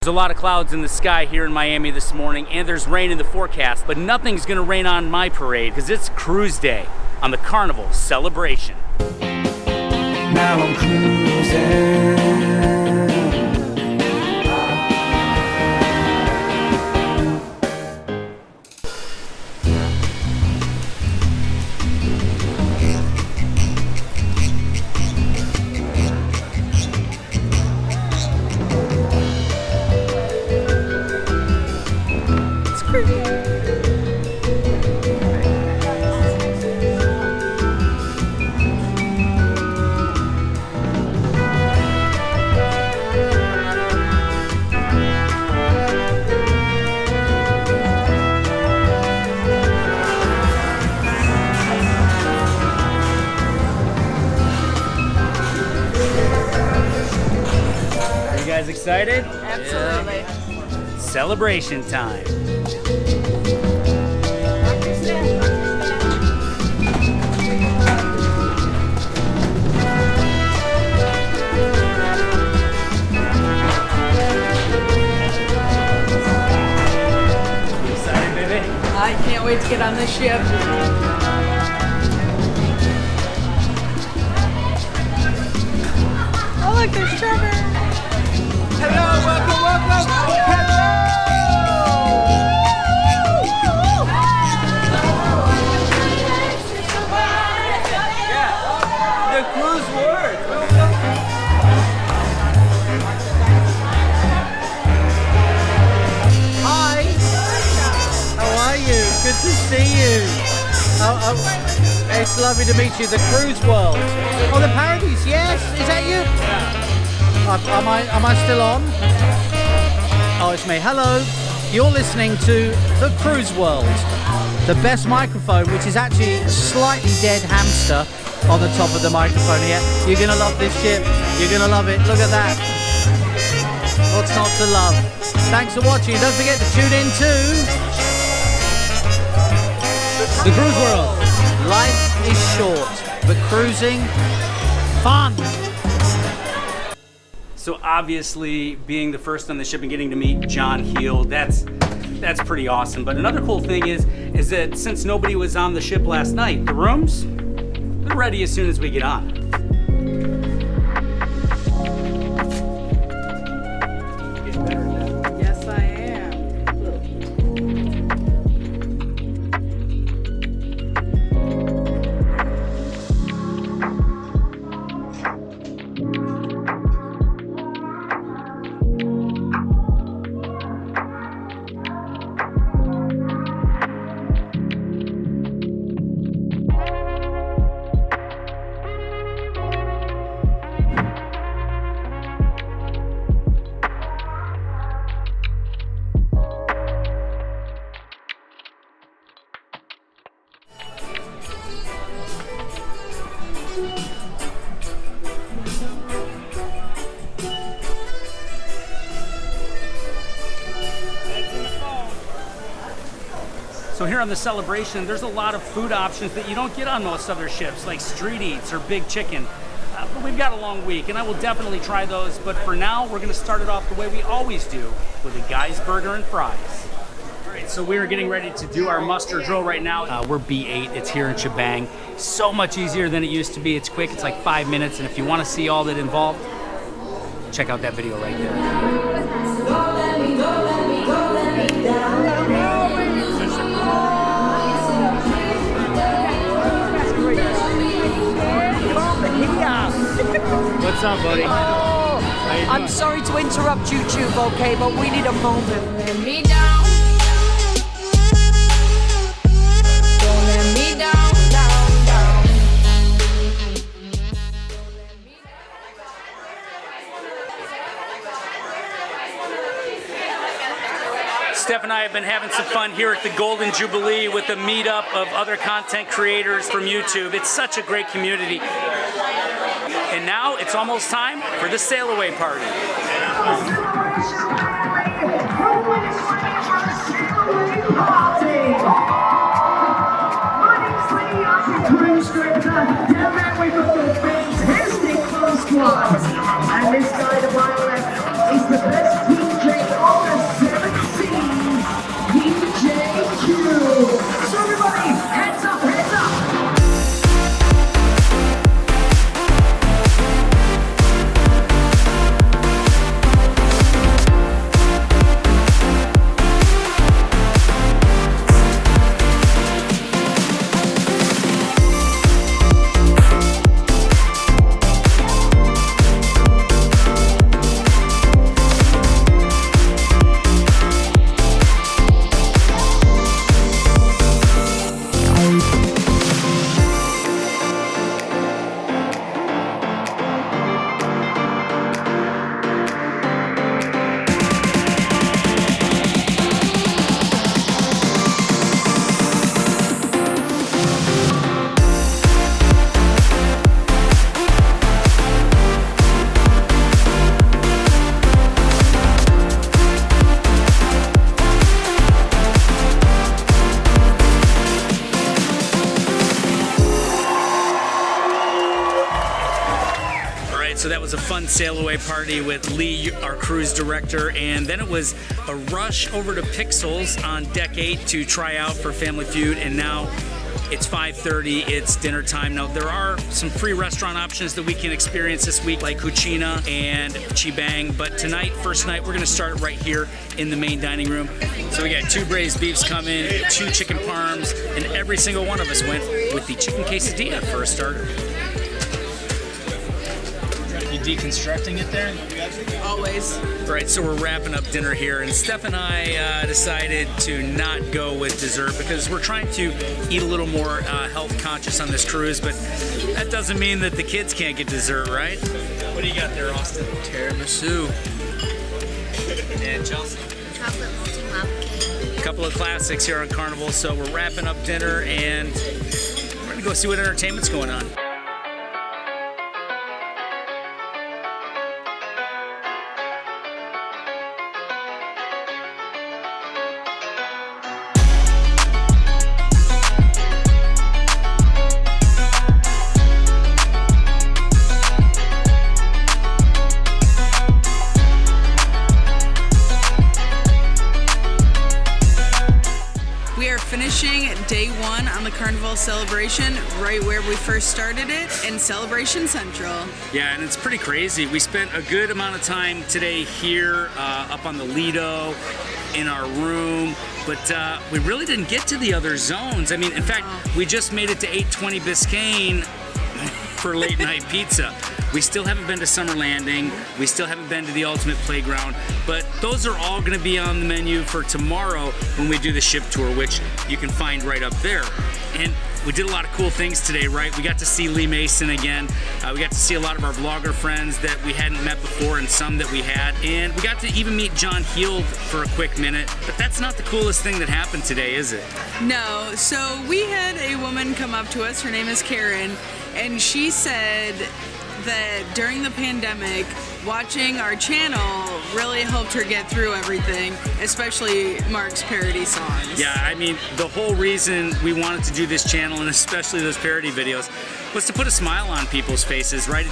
There's a lot of clouds in the sky here in Miami this morning, and there's rain in the forecast, but nothing's gonna rain on my parade because it's cruise day on the Carnival Celebration. Now I'm cruising. You guys excited? Absolutely. Yeah. Celebration time. You excited, baby? I can't wait to get on this ship. Oh look, there's Trevor. Hello, welcome, welcome. Hello. Yeah, the cruise word. Hi. How are you? Good to see you. It's lovely to meet you. The cruise world. Oh, the Paradise. Yes. Is that you? Am I still on? Oh, it's me. Hello. You're listening to The Cruise World, the best microphone, which is actually a slightly dead hamster on the top of the microphone here. You're going to love this ship. You're going to love it. Look at that. What's not to love? Thanks for watching. Don't forget to tune in to The Cruise World. Life is short, but cruising, fun. So obviously, being the first on the ship and getting to meet John Heel, that's pretty awesome. But another cool thing is that since nobody was on the ship last night, the rooms, they're ready as soon as we get on. Yes, I am. So here on the Celebration, there's a lot of food options that you don't get on most other ships, like street eats or big chicken. But we've got a long week, and I will definitely try those. But for now, we're going to start it off the way we always do, with a guy's burger and fries. All right, so we're getting ready to do our muster drill right now. We're B8. It's here in Shebang. So much easier than it used to be. It's quick. It's like 5 minutes. And if you want to see all that involved, check out that video right there. What's up, buddy? I'm sorry to interrupt YouTube, okay, but we need a moment. Let me down. Don't let me down, down, down. Steph and I have been having some fun here at the Golden Jubilee with a meetup of other content creators from YouTube. It's such a great community. And now it's almost time for the sail away party. And this guy, the Violet, is the best team drink fun sail away party with Lee, our cruise director, and then it was a rush over to Pixels on deck 8 to try out for Family Feud, and now it's 5:30, it's dinner time. Now, there are some free restaurant options that we can experience this week, like Cucina and Chibang, but tonight, first night, we're gonna start right here in the main dining room. So we got 2 braised beefs coming, 2 chicken parms, and every single one of us went with the chicken quesadilla for a starter. You deconstructing it there? Always. Right, so we're wrapping up dinner here, and Steph and I decided to not go with dessert because we're trying to eat a little more health conscious on this cruise, but that doesn't mean that the kids can't get dessert, right? What do you got there, Austin? Tiramisu. And Chelsea? Chocolate molten lava cake. A couple of classics here on Carnival, so we're wrapping up dinner, and we're gonna go see what entertainment's going on. Finishing day 1 on the Carnival Celebration, right where we first started it, in Celebration Central. Yeah, and it's pretty crazy. We spent a good amount of time today here, up on the Lido, in our room, but we really didn't get to the other zones. I mean, in fact, we just made it to 820 Biscayne for late night pizza. We still haven't been to Summer Landing. We still haven't been to the Ultimate Playground, but those are all gonna be on the menu for tomorrow when we do the ship tour, which you can find right up there. And we did a lot of cool things today, right? We got to see Lee Mason again. We got to see a lot of our vlogger friends that we hadn't met before and some that we had. And we got to even meet John Heald for a quick minute, but that's not the coolest thing that happened today, is it? No, so we had a woman come up to us, her name is Karen, and she said that during the pandemic, watching our channel really helped her get through everything, especially Mark's parody songs. Yeah, I mean, the whole reason we wanted to do this channel, and especially those parody videos, was to put a smile on people's faces, right?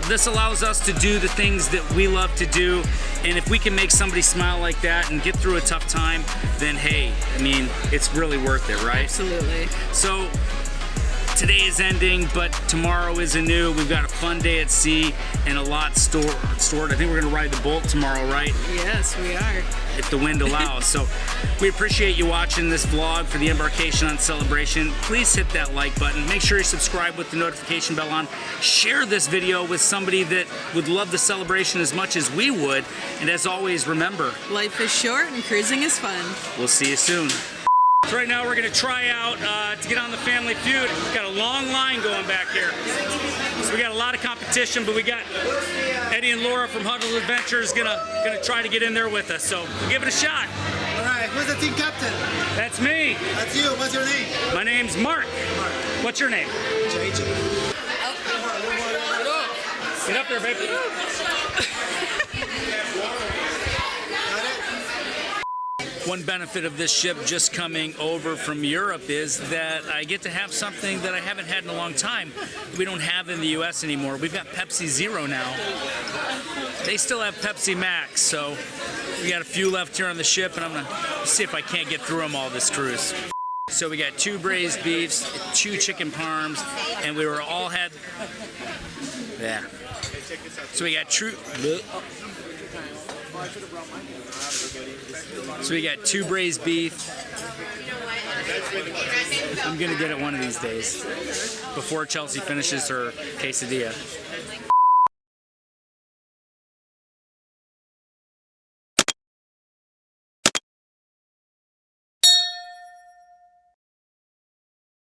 This allows us to do the things that we love to do, and if we can make somebody smile like that and get through a tough time, then hey, I mean, it's really worth it, right? Absolutely. So, today is ending, but tomorrow is anew. We've got a fun day at sea and a lot stored. I think we're gonna ride the Bolt tomorrow, right? Yes, we are. If the wind allows. So we appreciate you watching this vlog for the Embarkation on Celebration. Please hit that like button. Make sure you subscribe with the notification bell on. Share this video with somebody that would love the celebration as much as we would. And as always, remember, Life is short and cruising is fun. we'll see you soon. So right now we're gonna try out to get on the Family Feud. We've got a long line going back here. So we got a lot of competition, but we got Eddie and Laura from Huddle Adventures gonna try to get in there with us. So we'll give it a shot. All right, who's the team captain? That's me. That's you. What's your name? My name's Mark. What's your name? JJ. Get up there, baby. One benefit of this ship just coming over from Europe is that I get to have something that I haven't had in a long time. We don't have in the US anymore. We've got Pepsi Zero now. They still have Pepsi Max, so we got a few left here on the ship, and I'm gonna see if I can't get through them all this cruise. So we got 2 braised beefs, 2 chicken parms, and we were all had, yeah. So we got So we got 2 braised beef. I'm gonna get it one of these days before Chelsea finishes her quesadilla.